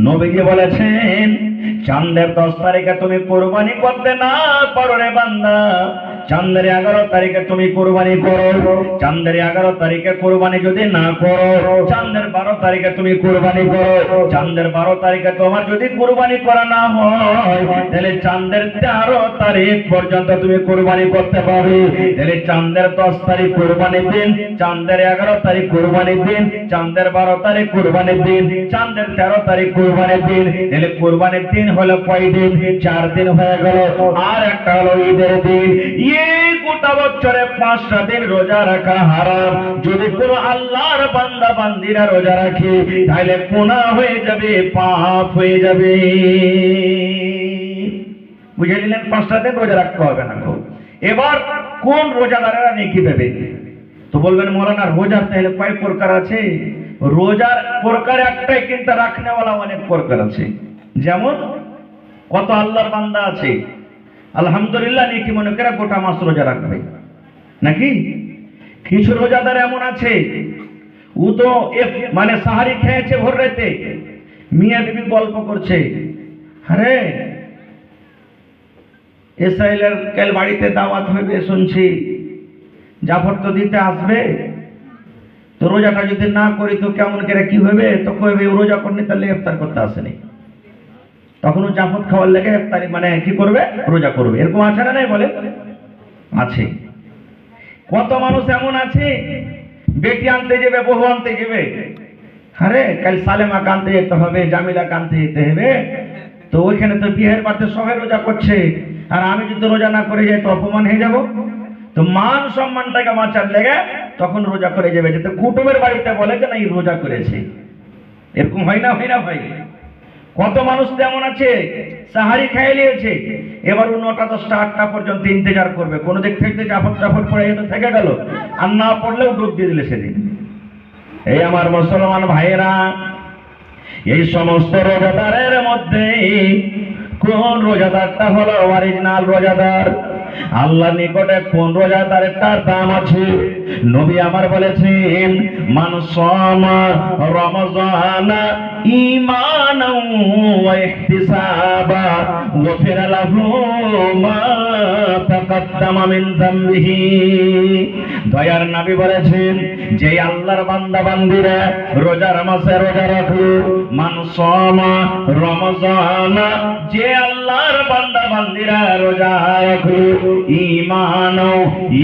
নবীজি বলেছেন, চাঁদের 10 তারিখে তুমি কুরবানি করতে না পারো রে বান্দা, চাঁদের 11 তারিখে তুমি কুরবানি করো। চাঁদের 11 তারিখে কুরবানি যদি না করো, চাঁদের 12 তারিখে তুমি কুরবানি করো। চাঁদের 12 তারিখে তোমার যদি কুরবানি করা না হয়, তাহলে চাঁদের 13 তারিখ পর্যন্ত তুমি কুরবানি করতে পারবে। তাহলে চাঁদের 10 তারিখ কুরবানির দিন, চাঁদের 11 তারিখ কুরবানির দিন, চাঁদের 12 তারিখ কুরবানির দিন, চাঁদের 13 তারিখ কুরবানির দিন। তাহলে কুরবানির দিন হলো কয় দিন? 4 দিন হয়ে গেল। আর একটা হলো ঈদের দিন। এই গোটা বছরে 5টা দিন রোজা রাখা হারাম। যদি কোনো আল্লাহর বান্দা বান্দিরা রোজা রাখে, তাহলে গুনাহ হয়ে যাবে, পাপ হয়ে যাবে। বুঝে নিলেন? 5টা দিন রোজা রাখতে হবে না। এবার কোন রোজাদারেরা নেকি পাবে? তো বলবেন মৌলানা রোজার তাহলে কয় প্রকার আছে? রোজার প্রকার একটাই, কিন্তু রাখনেওয়ালা অনেক প্রকার আছে। যেমন কত আল্লাহর বান্দা আছে আলহামদুলিল্লাহ নেকি মনে করে গোটা মাস রোজা রাখবে নাকি? কিছু রোজাদার এমন আছে, ও তো মানে সাহারি খেয়েছে ভোর রাতে, মিয়া বিবি গল্প করছে, আরে ইসরায়েলের কাল বাড়িতে দাওয়াত হইবে শুনছি, জাফর তো দিতে আসবে, তো রোজাটা যদি না করি তো কেমন করে কি হবে? তো কইবে রোজা করনি, তাহলে ইফতার করতে আসেনি। তখন ও জাফর খাওয়ার লেগে ইফতারি মানে কি করবে? রোজা করবে। এরকম আছে না? নাই বলে আছে। কত মানুষ এমন আছে, বেটি আনতে যাবে, বহু আনতে যাবে, আরে কাল সালেমা কানতে যেতে হবে, জামিলা কানতে যেতে হবে, তো ওইখানে তো বিয়ের বাড়িতে সবাই রোজা করছে, আর আমি যদি রোজা না করে যাই তো অপমান হয়ে যাব। তো মান সম্মানটাকে বাঁচার লেগে তখন রোজা করে যাবে, যাতে কুটুমের বাড়িতে বলে যে না এই রোজা করেছে। এরকম হয় না? হয় না ভাই? কত মানুষ তেমন আছে, সাহারি খেয়ে নিয়েছে, এবার ও 9টা 10টা 8টা পর্যন্ত ইন্তজার করবে, কোন দিক থেকে জাফর পড়ে যেতে থেকে গেল, আর না পড়লেও ডুব দিয়ে দিলে সেদিন। এই আমার মুসলমান ভাইয়েরা, এই সমস্ত রোজাদারের মধ্যে কোন রোজাদারটা হলো অরিজিনাল রোজাদার? আল্লাহর নিকটে কোন রোজাদারের দাম আছে? নবী আমার বলেছেন, মান সামা রমজানা ঈমানাও ওয়া ইহতিসাবা গুফিরা লাহু মা তাকাদ্দামা মিন যামবিহি। দয়ার নবী বলেছেন, যে আল্লাহর বান্দা বান্দিরা রোজার মাসে রোজা রাখলো, মান সামা রমজানা, যে আল্লাহর বান্দা বান্দিরা রোজা রাখলো, ঈমানও,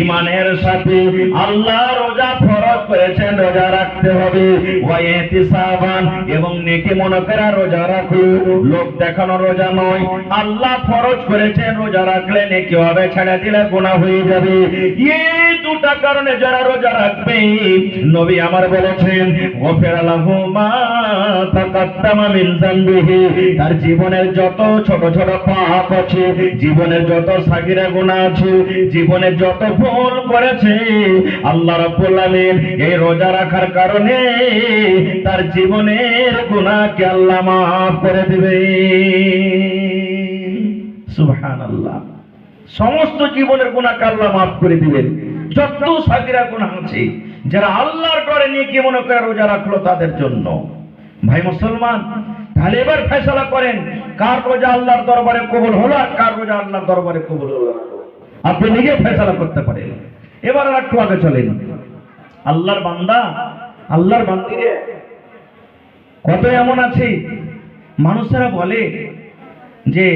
ঈমানের সাথে আল্লাহ রোজা ফরজ করেছেন, রোজা রাখতে হবে, ওয়া ইহতিসাবান, এবং নেকি মনে করে রোজা রাখলো, লোক দেখানো রোজা নয়, আল্লাহ ফরজ করেছেন, রোজা রাখলে নেকি হবে, ছেড়ে দিলে গুনাহ হয়ে যাবে। এই দুটা কারণে যারা রোজা রাখবে, নবী আমার বলেছেন, গুফিরা লাহু মা তাকাদ্দামা মিন যামবিহি, তার জীবনের যত ছোট ছোট পাপ আছে, জীবনের যত সাগিরা গুনাহ আছে, জীবনের যত ভুল করেছে, আল্লাহ রাব্বুল আলামিন এই রোজা রাখার কারণে তার জীবনের গুনাহকে আল্লাহ মাফ করে দিবে। সুবহানাল্লাহ। সমস্ত জীবনের গুনাহকে আল্লাহ মাফ করে দিবেন। যত সাগিরা গুনাহ আছে, যারা আল্লাহর ডরে নেকি মনে করে রোজা রাখলো তাদের জন্য। ভাই মুসলমান, তাহলে এবার ফয়সালা করেন, কার রোজা আল্লাহর দরবারে কবুল হলো আর কার রোজা আল্লাহর দরবারে কবুল হলো না। আপনি নিজে ফয়সালা করতে পারেন। এবার আর একটু আগে চলেন। আল্লাহর বান্দা, আল্লাহর বান্দিরে কত এমন আছে, মানুষেরা বলে যে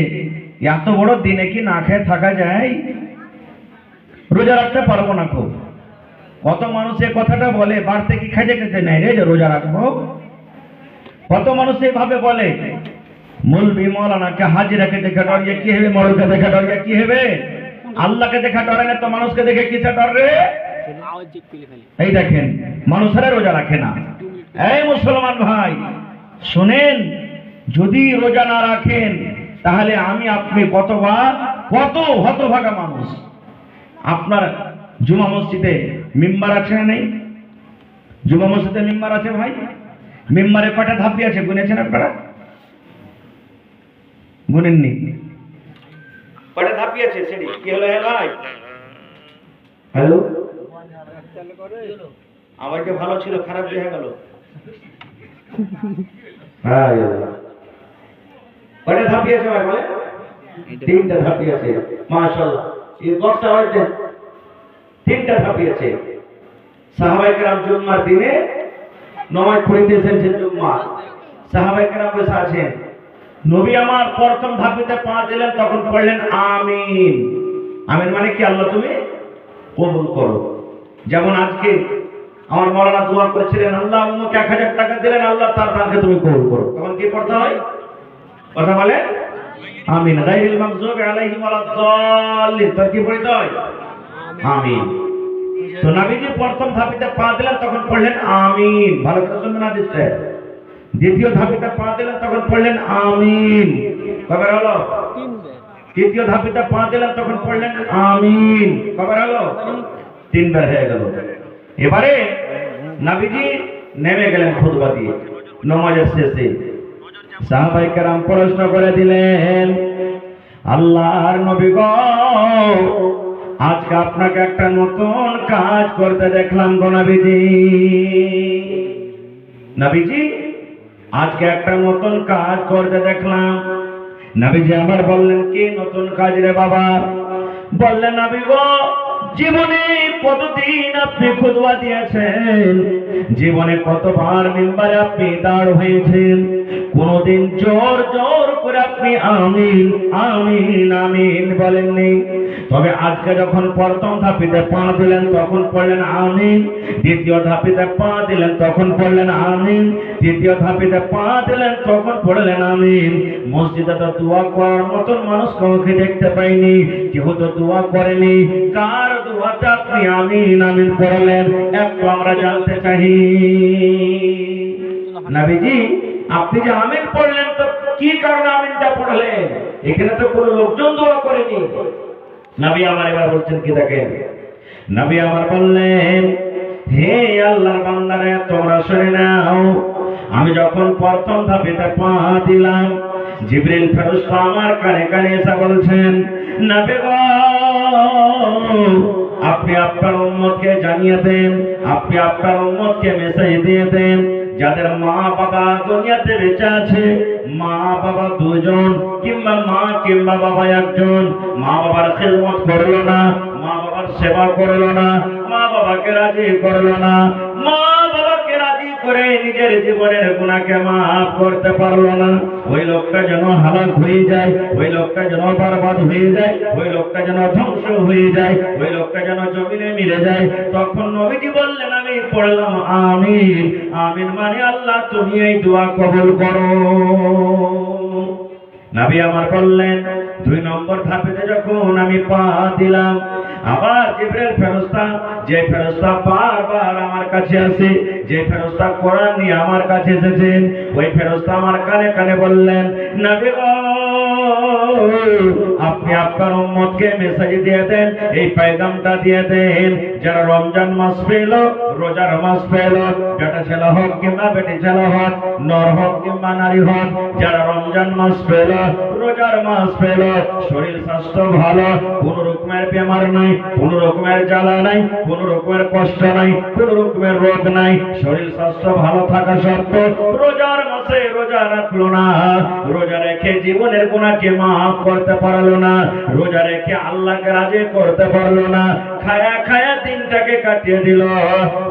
এত বড় দিনে কি না খেয়ে থাকা যায়, রোজা রাখতে পারবো না। খুব কত মানুষ এই কথাটা বলে, বাড়তে কি খেতে খেতে নেয় রে যে রোজা রাখবো। কত মানুষ এইভাবে বলে, মৌলবি মৌলানাকে হাজিরাকে দেখে ডরিয়ে কি হবে, মরলকে দেখে ডরিয়ে কি হবে, আল্লাহকে দেখে ডরে না তো মানুষকে দেখে কিসে ডর রে? এই দেখেন মানুষেরা রোজা রাখে না। এই মুসলমান ভাই শুনেন, যদি রোজা না রাখেন তাহলে আমি আপনি কত হতভাগা মানুষ। আপনার জুমা মসজিদে মিম্বার আছে না নেই? জুমা মসজিদে মিম্বার আছে ভাই? মিম্বারে কটা ধাপি আছে গুনেছেন আপনারা? গুনেননি? কটা ধাপি আছে সেটি? কি হলো হে ভাই? হ্যালো, আওয়াজটা ভালো ছিল, খারাপ হয়ে গেল। কয়টা ধাপিয়েছে ভাই বলে? তিনটা ধাপিয়েছে। মাশাআল্লাহ, এই বক্স আওয়াজ দেন। তিনটা ধাপিয়েছে। সাহাবায়ে কেরাম জুম্মার দিনে নামাজ পড়িতেছেন, যে জুম্মা সাহাবায়ে কেরাম বসে আছেন। নবী আমার প্রথম ধাপিতে পা দিলেন, তখন পড়লেন আমিন। আমিন মানে কি? আল্লাহ তুমি কবুল করো। যেমন আজকে আমার মাওলানা দোয়া করেছিলেন, আল্লাহ উম্মুকে 1000 টাকা দিলেন, আল্লাহ তার দানকে তুমি কবুল করো। তখন কি পড়তে হয়? কথা বলে আমিন। গায়রিল মাগযুবি আলাইহিম ওয়ালাদ-দাল্লিন, তো কি পড়তে হয়? আমিন। তো নবীজি প্রথম ধাপিতে পা দিলেন, তখন পড়লেন আমিন। ভালো করে শুনবেন হাদিসটা। দ্বিতীয় ধাপিতে পা দিলেন, তখন পড়লেন আমিন। কবার হলো? তৃতীয় ধাপিতে পা দিলেন, তখন পড়লেন আমিন। কবার হলো? 3 বার হয়ে গেল। এবারে নবীজি নেমে গেলেন খুতবা দিয়ে নামাজের শেষে। সাহাবায়ে কেরাম প্রশ্ন করে দিলেন, আল্লাহর নবী গো, আজকে আপনাকে একটা নতুন কাজ করতে দেখলাম গো নবীজি। নবীজি আজকে একটা নতুন কাজ করতে দেখলাম। নবীজি আমার বললেন, কি নতুন কাজ রে বাবা? বললেন, নবী গো, জীবনে কতদিন আপনি খুতবা দিয়েছেন, জীবনে কতবার মিম্বারে আপনি দাঁড় হয়েছেন, কোনদিন জোর জোর করে আপনি আমিন আমিন আমিন বলেননি। তবে আজকে যখন প্রথম ধাপিতে পা দিলেন, তখন পড়লেন আমিন। দ্বিতীয় ধাপিতে পা দিলেন, তখন পড়লেন আমিন। তৃতীয় ধাপিতে পা দিলেন, তখন পড়লেন আমিন। মসজিদে তো দোয়া করার মতন মানুষ কাউকে দেখতে পাইনি, কেউ তো দোয়া করেনি। কার দোয়াতে আপনি আমিন আমিন পড়লেন, একটু আমরা জানতে চাই। নবীজি আপনি যে আমিন পড়লেন, তো কি কারণে আমিনটা পড়লেন? এখানে তো কোনো লোকজন দোয়া করেনি। নবী আমার এবার বলছেন কি দেখেন, নবী আমার বললেন, হে আল্লাহর বান্দারা, তোমরা শুনে নাও, আমি যখন প্রথম ধাপেতে পা দিলাম, জিবরিল ফেরেশতা আমার কানে কানে এসে বলছেন, নবী গো, আপনি আপনার উম্মতকে জানিয়ে দেন, আপনি আপনার উম্মতকে মেসেজ দিয়ে দেন, যাদের মা বাবা দুনিয়াতে বেঁচে আছে, মা বাবা দুজন কিংবা মা কিংবা বাবা একজন, মা বাবার খেদমত করলো না, মা বাবার সেবা করলো না, মা বাবাকে রাজি করলো না, মা বাবাকে রাজি করে নিজের জীবনের গুনাহকে মাফ করতে পারলো না, ওই লোকটা যেন হালাক হয়ে যায়, ওই লোকটা যেন বরবাদ হয়ে যায়, ওই লোকটা যেন ধ্বংস হয়ে যায়, ওই লোকটা যেন জমিনে মিলে যায়। তখন নবীজি বললেন, আমি পড়লাম আমিন আমিন মানে আল্লাহ তুমি এই দোয়া কবুল করো। নবী আমার বললেন, 2 নম্বর ধাপেতে যখন আমি পা দিলাম, আবার জিবরিল ফেরেশতা, যে ফেরেশতা বারবার আমার কাছে আসে, যে ফেরেশতা কোরআন নিয়ে আমার কাছে এসেছেন, ওই ফেরেশতা আমার কানে কানে বললেন, নবী গো, আপনি আপনার উম্মতকে মেসেজ দিয়ে দেন, এই পয়গামটা দিয়ে দেন, যারা রমজান মাস পেল, রোজার মাস পেল, বেটা ছেলে হোক কিংবা বেটি ছেলে হোক, নর হোক কিংবা নারী হোক, যারা রমজান মাস পেল, রোজার মাস পেল, শরীর স্বাস্থ্য ভালো, কোন রকমের বেমার নাই, কোন রকমের জ্বালা নাই, কোন রকমের কষ্ট নাই, কোন রকমের রোগ নাই, শরীর স্বাস্থ্য ভালো থাকা সত্ত্বেও রোজার মাসে রোজা রাখলো না, রোজা রেখে জীবনের গুনাহকে মাফ করতে পারলো না, রোজা রেখে আল্লাহকে রাজি করতে পারলো না, খায়া খায়া দিনটাকে কাটিয়ে দিল,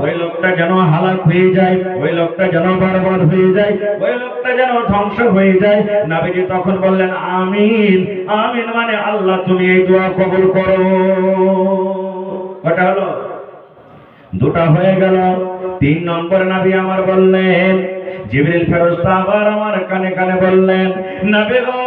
ওই লোকটা যেন হালাক হয়ে যায়, ওই লোকটা যেন বরবাদ হয়ে যায়, ওই লোকটা যেন ধ্বংস হয়ে যায়। নবীজি তখন বললেন, আমিন আমিন মানে আল্লাহ তুমি এই দোয়া কবুল করো। কটা হলো? 2টা হয়ে গেল। 3 নম্বর নবী আমার বললেন, জিবরিল ফেরেশতা আবার আমার কানে কানে বললেন, নবী গো,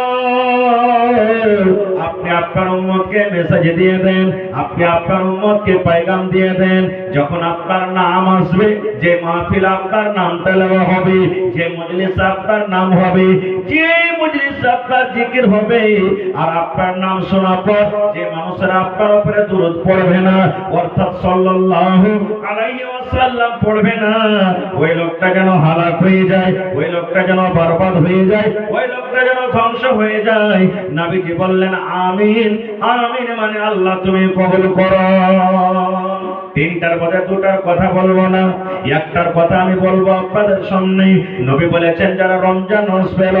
আপনি আপনার উম্মতকে মেসেজ দিয়ে দেন, আপনি আপনার উম্মতকে পয়গাম দিয়ে দেন, যখন আপনার নাম আসবে, যে মাহফিল আপনার নাম তেলাওয়াত হবে, যে মজলিস আপনার নাম হবে, যে মজলিস আপনার জিকির হবে, আর আপনার নাম শোনার পর যে মানুষেরা আপনার উপরে দুরূদ পড়বে না, অর্থাৎ সাল্লাল্লাহু আলাইহি ওয়াসাল্লাম পড়বে না, ওই লোকটা যেন হালাক হয়ে যায়, ওই লোকটা যেন বরবাদ হয়ে যায়, ওই লোকটা যেন ধ্বংস হয়ে যায়। নবীজি বললেন, আমিন আমিন মানে আল্লাহ তুমি কবুল করো। তিনটার মধ্যে দুটার কথা বলবো না, একটার কথা আমি বলবো আপনাদের সামনে। নবী বলেছেন যারা রমজান মাস পেল,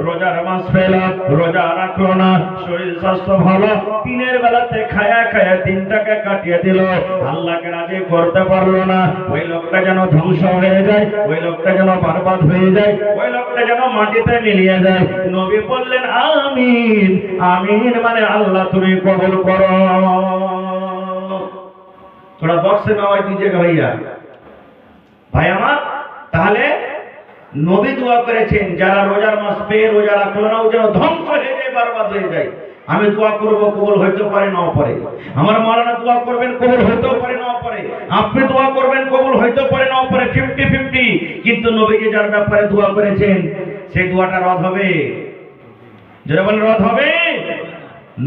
রোজার মাস পেল, রোজা রাখলো না, শরীর স্বাস্থ্য ভালো, দিনের বেলাতে খায়া খায়া দিনটাকে কাটিয়ে দিল, আল্লাহকে রাজি করতে পারলো না, ওই লোকটা যেন ধ্বংস হয়ে যায়, ওই লোকটা যেন বরবাদ হয়ে যায়, ওই লোকটা যেন মাটিতে মিলিয়ে যায়। নবী বললেন আমিন। আমিন মানে আল্লাহ তুমি কবুল করো। थोड़ा बॉक्स में आवाज दीजिएगा भैया। भाई আমার তাহলে নবী দোয়া করেছেন যারা রোজার মাস পেয়ে রোজা রাখলো না ও যেন ধ্বংস হয়ে যায়, বরবাদ হয়ে যায়। আমি দোয়া করব, কবুল হইতে পারে নাও পারে। আমার মাওলানা দোয়া করবেন, কবুল হইতেও পারে নাও পারে। আপনি দোয়া করবেন, কবুল হইতে পারে নাও পারে, 50-50। কিন্তু নবীজি যার ব্যাপারে দোয়া করেছেন সেই দোয়াটা রদ হবে। যারা বলেন রদ হবে।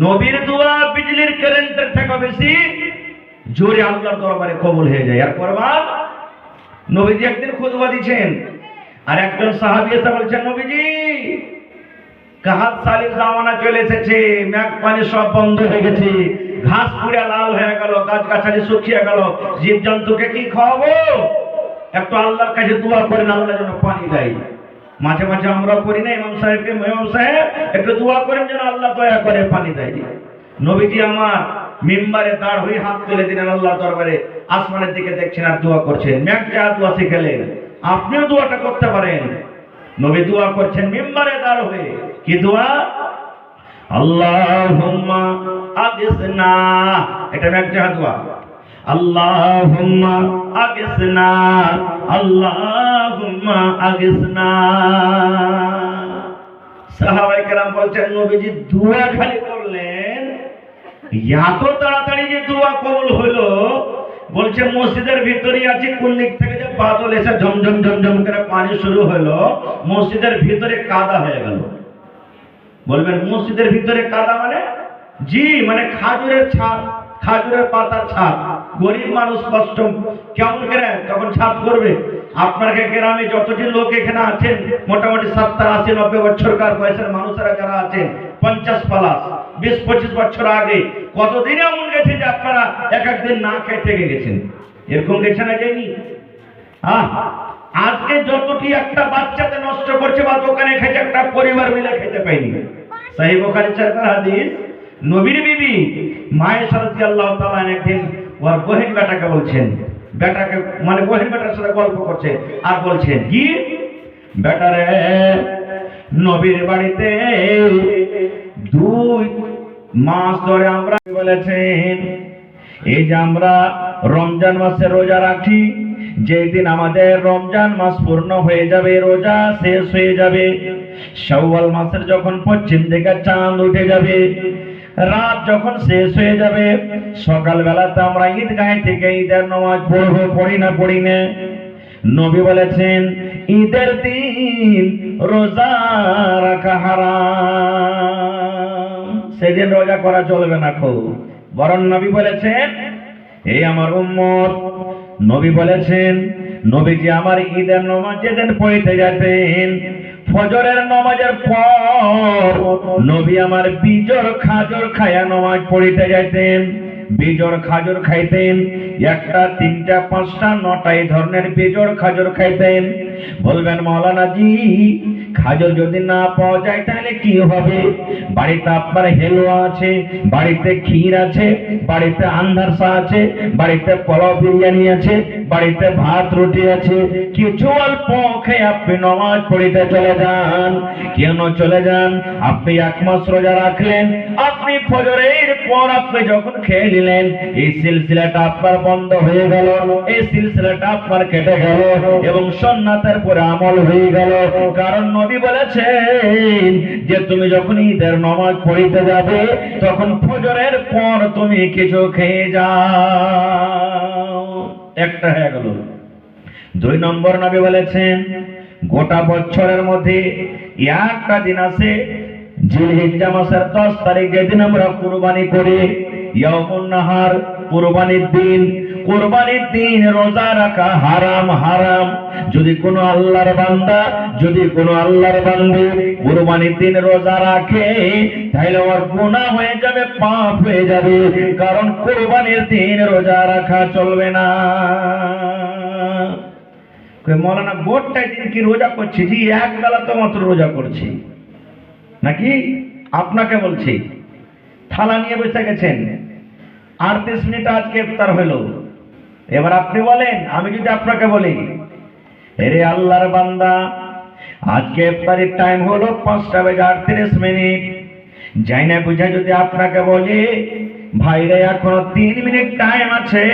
নবীর দোয়া বিজলির কারেন্টের থেকে বেশি জোরে আল্লাহর দরবারে কবুল হয়ে যায়। আর পরবার নবীজি একদিন খুতবা দিচ্ছেন, আর একজন সাহাবী এসে বলছেন নবীজি কাহাত সালির জামানা চলে এসেছে, মেঘ পানি সব বন্ধ হয়ে গেছে, ঘাস পুড়ে লাল হয়ে গেল, গাছ গাছালি শুকিয়ে গেল, জীব জন্তুকে কি খাওয়াবো? একটু আল্লাহর কাছে দোয়া করেন আল্লাহ যেন পানি দেয়। মাঝে মাঝে আমরা করি না ইমাম সাহেবকে, ইমাম সাহেব একটু দোয়া করেন যেন আল্লাহ দয়া করে পানি দেয়। নবীজি আমার মিম্বারে দাঁড় হয়ে হাত তুলে দিলেন আল্লাহর দরবারে, আসমানের দিকে দেখছেন আর দোয়া করছেন। মেঘ যা দোয়া শিখেলেন, আপনিও দোয়াটা করতে পারেন। নবী দোয়া করছেন মিম্বারে দাঁড় হয়ে, কি দোয়া? আল্লাহুম্মা আগিসনা, এটা মেঘ যা দোয়া। আল্লাহুম্মা আগিসনা, আল্লাহুম্মা আগিসনা। সাহাবায়ে কেরাম বলছেন নবীজি দোয়া খালি করলেন, এত তাড়াতাড়ি যে দোয়া কবুল হলো, বলছে মসজিদের ভিতরে আছে, কোন দিক থেকে যে বাদল এসে ঝমঝম ঝমঝম করে পানি শুরু হলো, মসজিদের ভিতরে কাদা হয়ে গেল। বলবেন মসজিদের ভিতরে কাদা মানে? জি, মানে খাজুরের ছাদ, খাজুরের পাতার ছাদ। গরিব মানুষ কষ্ট কেমন করে তখন ছাদ করবে? আপনার গ্রামে যতটি লোক এখানে আছেন মোটামুটি 70-80-90 বছরকার বয়সের মানুষেরা যারা আছেন, 50+ 20-25 বছর আগে কতদিন এমন গেছে যে আপনারা এক একদিন না খেয়ে থেকে গেছেন? এরকম গেছে না যায়নি? আজকে যতটি একটা বাচ্চাতে নষ্ট করছে বা দোকানে খেয়েছে, একটা পরিবার মিলে খেতে পায়নি। সহিহ বুখারী 4 হাদিস। নবীর বিবি মায়েশা রাদিয়াল্লাহু তাআলা একদিন ওর বহিন বেটাকে বলছেন, বেটাকে মানে বহিন বেটার সাথে গল্প করছে আর বলছেন কি, বেটারে নবীর বাড়িতে 2 মাস ধরে আমরা বলেছেন এই যে আমরা রমজান মাসে রোজা রাখি, যেদিন আমাদের রমজান মাস পূর্ণ হয়ে যাবে, রোজা শেষ হয়ে যাবে, শাওয়াল মাসের যখন পশ্চিম দিকে চাঁদ উঠে যাবে, রাত যখন শেষ হয়ে যাবে, সকাল বেলাতে আমরা ঈদগাহ থেকে ঈদের নামাজ পড়বো, পড়ি না? নবী বলেছেন ঈদের দিন রোজা রাখা হারাম, সেদিন রোজা করা চলবে না। বরং নবী বলেছেন এই আমার উম্মত, নবী বলেছেন, নবীজি আমার ঈদের নামাজ যেদিন পড়তে যেতেন, ফজরের নামাজের পর নবী আমার বিজর খাজর খায়া নামাজ পড়িতে যেতেন। বিজর খাজর খাইতেন, 1টা 3টা 5টা 9টা এই ধরনের বিজর খাজর খাইতেন। বলবেন মাওলানা জি খাজর যদি না পাওয়া যায় তাহলে কি হবে? বাড়িতে আপনার হেলুয়া আছে, বাড়িতে ক্ষীর আছে, বাড়িতে আন্দারসা আছে, বাড়িতে পোলাও বিরিয়ানি আছে, বাড়িতে ভাত রুটি আছে, কিছু অল্প খেয়ে আপনি নামাজ পড়িতে চলে যান। কেন চলে যান? আপনি 1 মাস রোজা রাখলেন, আপনি ফজরের পর আপনি যখন খেয়ে নিলেন, এই সিলসিলাটা আপনার বন্ধ হয়ে গেল, এই সিলসিলাটা আপনার কেটে গেল এবং সুন্নাতের পরে আমল হয়ে গেল। কারণ নবী বলেছেন যে তুমি যখন ঈদের নামাজ পড়িতে যাবে তখন ফজরের পর তুমি কিছু খেয়ে যাও। একটা হয়ে গেল। 2 নম্বর নবী বলেছেন গোটা বছরের মধ্যে একটা দিন আছে জিলহিজ্জা মাসের 10 তারিখ, যেদিন আমরা কুরবানি করি, ইয়াউমুন নাহার, কুরবানির দিন। কুরবানির দিন রোজা রাখা হারাম হারাম। যদি কোনো আল্লাহর বান্দা, যদি কোনো আল্লাহর বান্দী কুরবানির দিন রোজা রাখে, তাহলে ওর গুনাহ হয়ে যাবে, পাপ হয়ে যাবে, কারণ কুরবানির দিন রোজা রাখা চলবে না। মৌলানা গোটাই দিন কি রোজা করছি? জি, এক বেলা তো মাত্র রোজা করছি নাকি? আপনাকে বলছি, থালা নিয়ে বসে গেছেন, 38 মিনিট আজকে ইফতার হলো। এবার আপনি বলেন, আমি যদি আপনাকে বলি, এরে আল্লাহর বান্দা, আজকে ইফতারের টাইম হলো 5:38, যাই না বুঝে যদি আপনাকে বলি, ভাইরে এখনো 3 মিনিট টাইম আছে,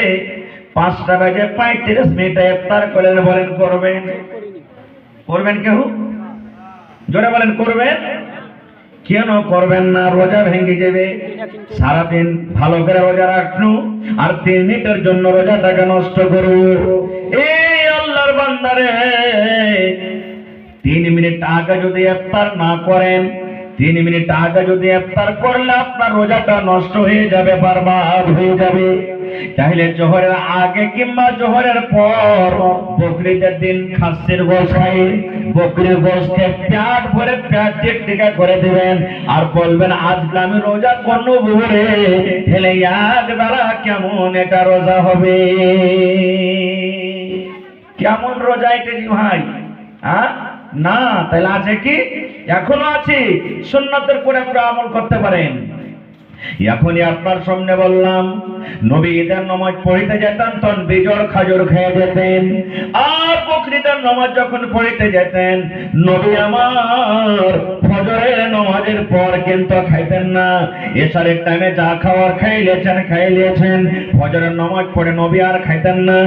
5:35 ইফতার করেন, বলেন করবেন? করবেন কেউ? জোরে বলেন করবেন? কেন করবেন না? রোজা ভেঙে যাবে। সারাদিন ভালো করে রোজা রাখনু, আর 3 মিনিটের জন্য রোজাটাকে নষ্ট করু। এই আল্লাহর বান্দারে, 3 মিনিট আগে যদি ইফতার না করেন, 3 মিনিট আগে যদি ইফতার করলে আপনার রোজাটা নষ্ট হয়ে যাবে, বরবাদ হয়ে যাবে। তাহলে জোহরের আগে কিংবা জোহরের পর বকরিদের দিন খাসির গোশত খাই, বকরির গোশতকে পেট ভরে পেট টিকা করে দিবেন, আর বলবেন আজকে আমি রোজা করবো ভরে। তাহলে একবেলা কেমন এটা রোজা হবে? কেমন রোজা এটা জি ভাই? না, তাহলে আছে কি? এখনো আছে। সুন্নতের পরে আপনারা আমল করতে পারেন। এখনই আপনার সামনে বললাম, নবী ঈদের নামাজ পড়িতে যেতেন তখন বিজর খাজুর খেয়ে যেতেন, আর বকরিদের নামাজ যখন পড়িতে যেতেন, নবী আমার ফজরের নামাজের পর কিন্তু খাইতেন না। এশারের টাইমে যা খাওয়ার খাইলেছেন, ফজরের নামাজ পড়ে নবী আর খাইতেন না।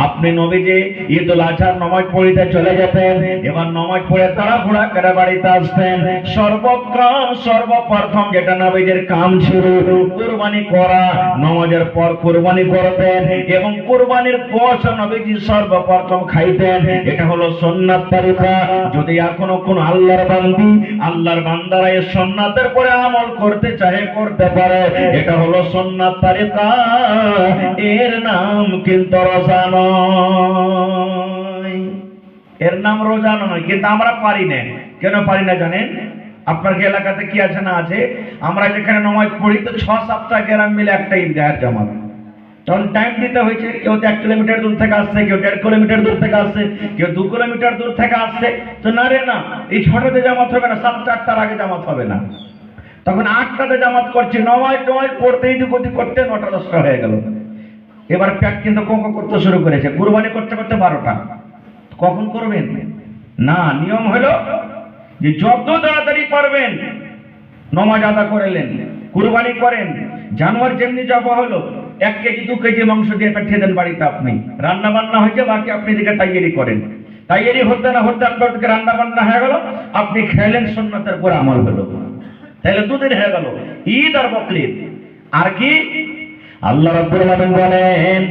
আপনি নবীজি ঈদুল আজহার নামাজ পড়িতে চলে যেতেন, এবার নামাজ পড়ে তাড়াহুড়া করে বাড়িতে আসতেন। সর্বপ্রথম যেটা নবীজির কাম ছিল কুরবানি করা। নামাজের পর কুরবানি করতেন, এবং কুরবানির গোশত নবীজি সর্বপ্রথম খাইতেন। এটা হলো সুন্নাত তরিকা। যদি এখনো কোন আল্লাহর বান্দী, আল্লাহর বান্দারা এই সুন্নাতের পরে আমল করতে চায়, করতে পারে। এটা হলো সুন্নাত তরিকা, এর নাম কিন্তু রোজা নয়। এর নাম রোজা নয়, কিন্তু আমরা পারি না। কেন পারি না জানেন? আপনার এলাকাতে কি আছে না আছে? আমরা যেখানে নামাজ পড়ি তো 6-7টা গ্রাম মিলে একটা ঈদগাহের জামাত। তখন টাইম দিতে হয়েছে, কেউ 1 কিলোমিটার দূর থেকে আসছে, কেউ 1.5 কিলোমিটার দূর থেকে আসছে, কেউ 2 কিলোমিটার দূর থেকে আসছে। তো না রে না, এই 6টাতে জামাত হবে না, 7-8টার আগে জামাত হবে না। তখন 8টাতে জামাত করছি, নামাজ পড়তে করতে 9টা-10টা হয়ে গেল। এবার পেট কিন্তু কোঁকো করতে শুরু করেছে, কুরবানি করতে করতে 12টা। কখন করবেন? না, নিয়ম হলো যে যত তাড়াতাড়ি পারবেন নামাজ আদা করেলেন, কুরবানি করেন। জানোয়ার যেমনি জবা হলো, 1 কেজি 2 কেজি মাংস দিয়ে পাঠিয়ে দেন বাড়িতে। আপনি রান্না বান্না হয়েছে, বাকি আপনি দিকে তৈরি করেন। তৈরি হতে না হতে আপনার দিকে রান্না বান্না হয়ে গেল, আপনি খেলেন, সুন্নতের পর আমল হলো। তাহলে 2 দিন হয়ে গেল, ঈদ আর বকরিদ। আর কি আল্লাহ রাব্বুল আলামিন বলেন,